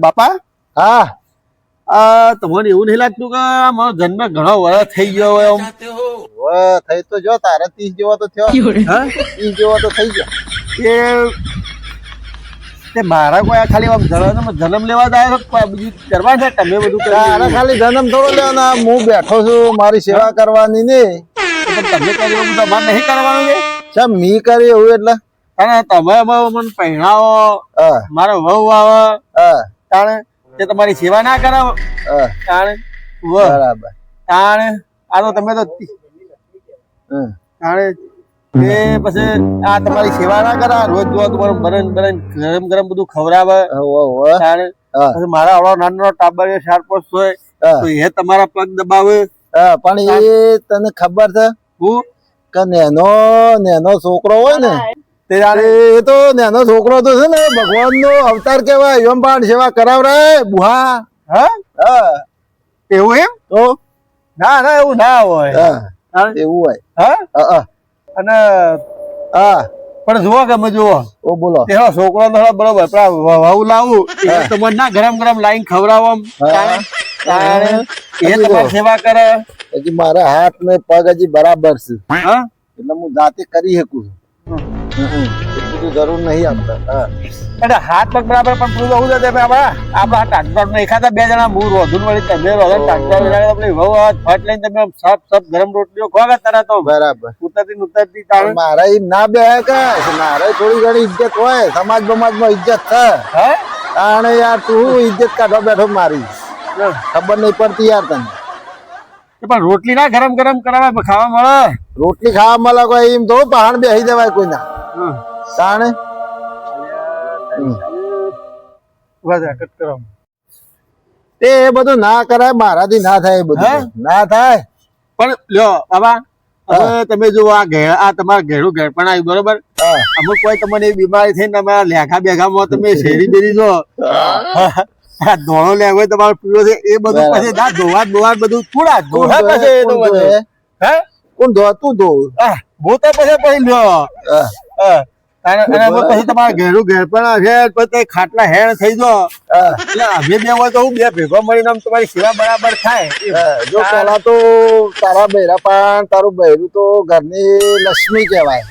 બાપા હા તમને એવું નહીં લાગતું કે મારો જન્મ ઘણો વર્ષ થઈ ગયો હોય આમ? થઈ તો જો તારે 30 જેવો તો થયો. 30 જેવો તો થઈ ગયો. તે મારા કોઈ આ ખાલી આમ જન્મ લેવા જાય તો કોઈ બીજું કરવા છે? તમે બધું તારે ખાલી જન્મ થોડો લેવાનો, હું બેઠો છું મારી સેવા કરવાની ને. તમે કરી એવું તમારે નહીં કરવાનું છે? ચમ મી કરી એવું એટલે? અને તમે મને પહેણાવો, હા મારો વહુ આવે હા તાણે તે તમારી સેવા ના કરાવો હા તાણે બરાબર. તાણે આ તો તમે તો હમ તાણે તે પછી આ તમારી સેવા ના કરા, રોજ જોવા તમારું બરન બરન ગરમ ગરમ બધું ખવડાવે તાણે હા પછી મારા આવડો નાનો ટાબર 4-5 હોય તો એ તમારા પગ દબાવે. હા પણ એ તને ખબર છે હું કે નેનો છોકરો હોય ને તે એ તો નેનો છોકરો તો છે ને ભગવાન નો અવતાર કેવાય. એમ પણ સેવા કરાવરાય બુહા. હા હા એવું એમ? તો ના ના એવું ના હોય. હા એવું હોય. હા હા અને હા પણ જુઓ કે અમે જુઓ ઓ બોલો. તેનો છોકરો તો બરોબર વહુ લાવું તો મને ના ગરમ ગરમ લાઈન ખવડાવો એ તમારી સેવા કરે. હજી મારા હાથ ને પગ હજી બરાબર છે હા એટલે હું જાતે કરી શકું છું. એટલું તો જરૂર નહીં આપતા. હા એટલે હાથ પગ બરાબર પણ પૂરું હોવું જોઈએ. આપડા ટ્રાક્ટર ને એખાદા 2 જણા હું રોધુન વળી તમે રોધન ટ્રાક્ટર આપણી વહુ ફટ લઈને તમે સપ સપ ગરમ રોટલીઓ ખો કે તરત બરાબર. ઉતરતી તાણે મારા એમ ના બે કે મારે થોડી ઘણી ઇજ્જત હોય. સમાજ માં ઇજ્જત છે. હે તાણે યાર તું ઇજ્જત કાઢવા બેઠો મારી ખબર નહીં પડતી યાર તને. પણ રોટલી ના ગરમ ગરમ કરાવે ખાવા મળે. રોટલી ખાવા મળે કોઈ એમ તો પહાણ બેસી દેવાય કોઈના. તાણે એ બધું ના કરાય, મારાથી ના થાય. એ બધું ના થાય. પણ લ્યો બાબા હવે તમે જો આ તમારા ઘેરું ઘેર પણ આવ્યું બરોબર. અમુક કોઈ તમને બીમારી થઈને તમારા લેખા બેઘામાં તમે શેરી બેરી જો ધોળો લેવો હોય તમારો પીળો છે એ બધું પછી ના ધોવા બધું થોડા ધોવા પછી એ તો બધું હે કોણ ધો? તું ધો. હું તો પછી લ્યો પછી તમારા ઘેરું ઘેર પણ છે પછી ખાટલા હેણ થઈ જો એટલે અમે બે હોય તો હું બે ભેગો મળીને તમારી સેવા બરાબર થાય. જો પેલા તો તારા બૈરા પાન, તારું બૈરું તો ઘરની લક્ષ્મી કહેવાય.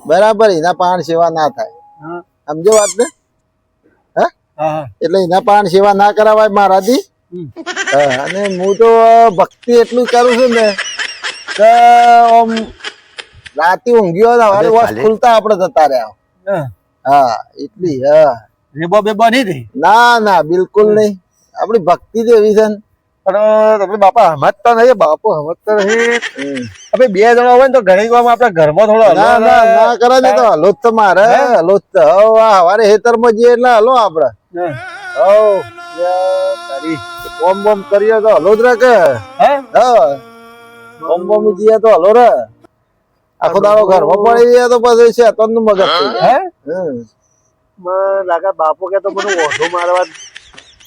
બરાબર. એના પાન સેવા ના થાય. સમજો વાત ને? એટલે એના પાન સેવા ના કરાવાય મારાથી. અને હું તો ભક્તિ એટલું કરું છું ને કે આમ રાતે ઊંઘ્યો સવારે વોશ ખુલતા આપડે જતા રહ્યા. હા એટલી. રેબો બેબો નહીં ના ના બિલકુલ નહીં. આપડી ભક્તિ જ એવી છે ને. પણ તમે બાપા સમજતા નહીં. બાપુ સમજતા નહીં. આપણે 2 જણા હોય ને તો ઘણી વાર આપણા ઘરમાં થોડો ના ના ના કરે ને તો હલો જ તો મારે હલો જ તો સવારે ખેતરમાં જઈએ એટલે હલો આપડે ઓમ બોમ કરીએ તો હલો જ રે કે ઓમ બોમ જઈએ તો હલો રે. આખો દાડો ઘરમાં પડી જાય તો પછી છે તો મગજ થઈ જાય. લાગે બાપુ કે તો મને ઓઢો મારવા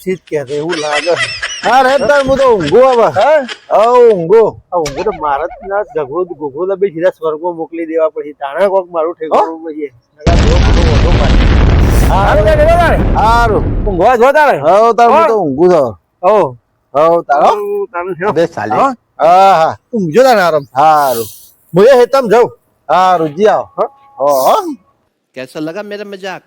ચીજ કે એવું લાગે. હા રે તાર હું તો ઊંઘું હવે. ઊંઘું તો મારા ના ઘોઘો દબી સીધા સ્વર્ગમાં મોકલી દેવા પછી તાણે કોક મારું ઠેકાણું પછી સારું ઊંઘવા જો તારે. તાર હું તો ઊંઘું છો. તારો હા ઊંઘજો તારે આરામ. સારું હું એ હેતમ જાઉં. સારું જી આવો. कैसा लगा मेरा मजाक